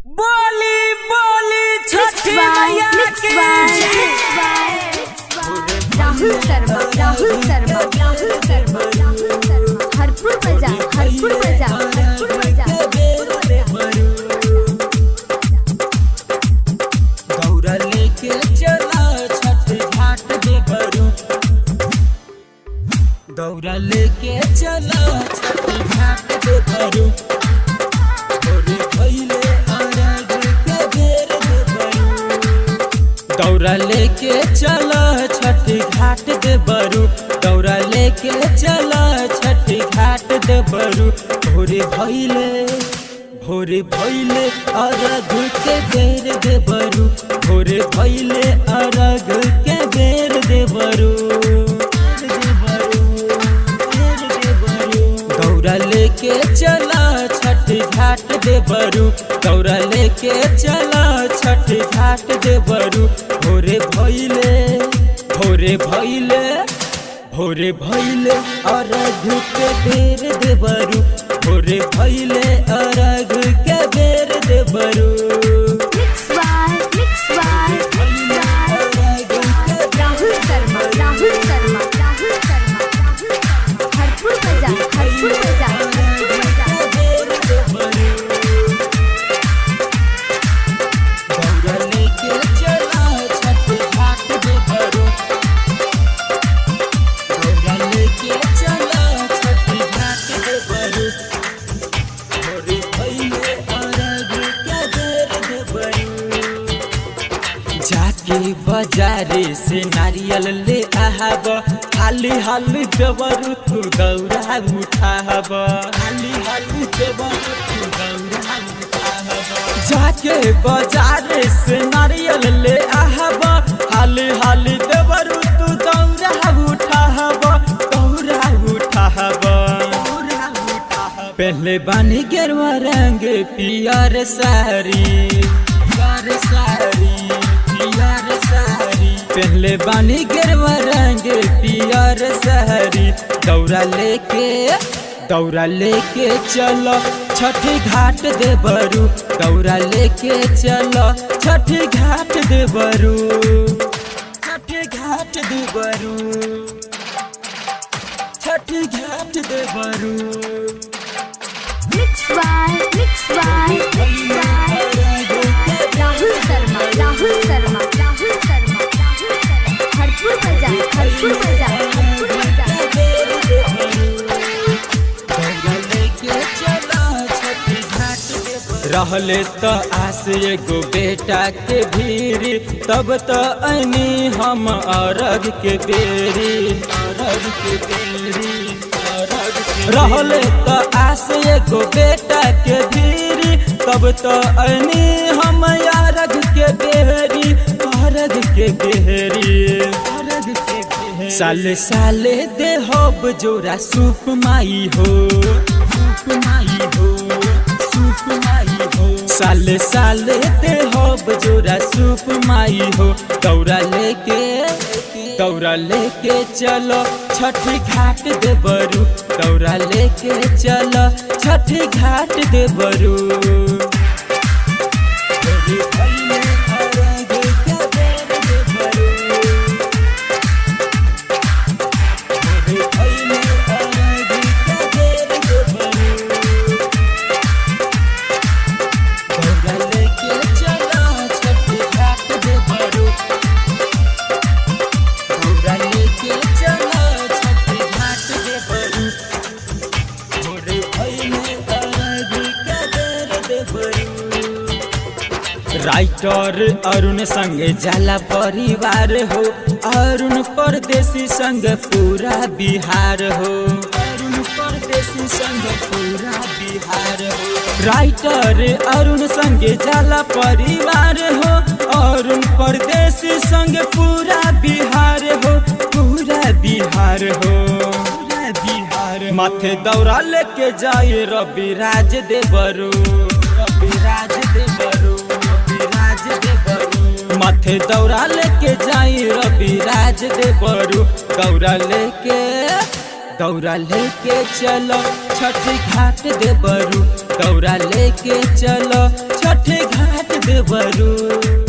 बोली बोली छठी मैया की राहुल शर्मा राहुल शर्मा राहुल शर्मा राहुल शर्मा हरपुर बाजार हरपुर बाजार हरपुर बाजार गौरा लेके चला छठ घाट दे भरू गौरा लेके चला छठ घाट दे भरू दौरा लेके चला छठ घाट दे बरू दौरा लेके चला छठ घाट दे बरू भोरे भइले अरघ के बेर दे बरू भोरे भइले अरघ के बेर दे बरू दौरा लेके चला छठ घाट दे बरू दौरा लेके चला छठ घाट दे बरू भोरे भइले अरघ के बेर दे बरू भोरे भइले अरघ के बेर दे बरू राहुल शर्मा राहुल शर्मा राहुल शर्मा हरपुर बाजार हरपुर बाजार दौरा लेके चला छठ घाट दे बरू दौरा लेके चला छठ घाट दे बरू भोरे भइले अरघ के बेर दे बरू जाके बाजारे से नारियल ले आहब हाली हाली देवरू तू दौरा उठाब हाली हाली देवरू तू दौरा उठाब जाके बाजारे से नारियल ले आहब हाली हाली देवरू तू दौरा उठाब दौरा उठाब पहले बानी गेरुआ रंग पियर साड़ी पहले बानी गेरुआ रंग पियर साड़ी दौरा लेके चलो छठ घाट दे बरू दौरा लेके चलो छठ घाट दे बरू छठ घाट दे बरू छठ घाट दे बरू राहुल शर्मा राहुल शर्मा राहुल शर्मा हरपुर बाजार हरपुर बाजार हरपुर बाजार रहले तो आस एगो बेटा के भीरी तब तो ऐनी हम अरघ के बेरी रहले तो आस एगो बेटा के भीरी तब तो ऐनी हम अरघ के बेरी अरघ के बेरी साले साले देहब जोरा सूप माई हो साले साले देहब जोरा सूप माई हो दौरा लेके चलो छठ घाट दे बरू दौरा लेके चलो छठ घाट दे बरू राइटर अरुण संग जाला परिवार हो अरुण परदेसी संग पूरा बिहार हो अरुण परदेसी संग पूरा बिहार हो राइटर अरुण संग जाला परिवार हो अरुण परदेसी संग पूरा बिहार हो पूरा बिहार हो माथे दौरा लेके जाए रवि राज दे बरू माथे दौरा लेके जाई रवि राज दे बरू दौरा लेके चलो छठ घाट दे बरू दौरा लेके चलो छठ घाट देवरू।